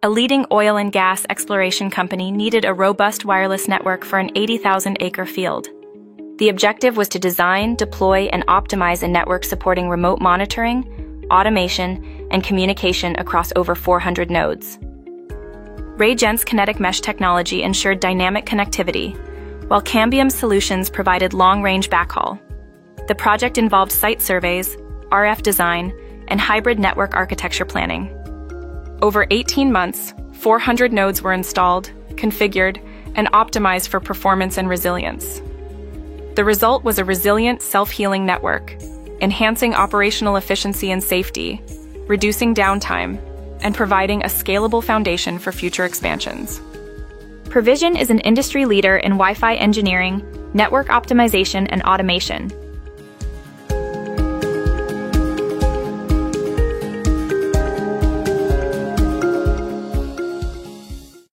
A leading oil and gas exploration company needed a robust wireless network for an 80,000-acre field. The objective was to design, deploy, and optimize a network supporting remote monitoring, automation, and communication across over 400 nodes. Raygen's kinetic mesh technology ensured dynamic connectivity, while Cambium's solutions provided long-range backhaul. The project involved site surveys, RF design, and hybrid network architecture planning. Over 18 months, 400 nodes were installed, configured, and optimized for performance and resilience. The result was a resilient, self-healing network, enhancing operational efficiency and safety, reducing downtime, and providing a scalable foundation for future expansions. Provision is an industry leader in Wi-Fi engineering, network optimization, and automation,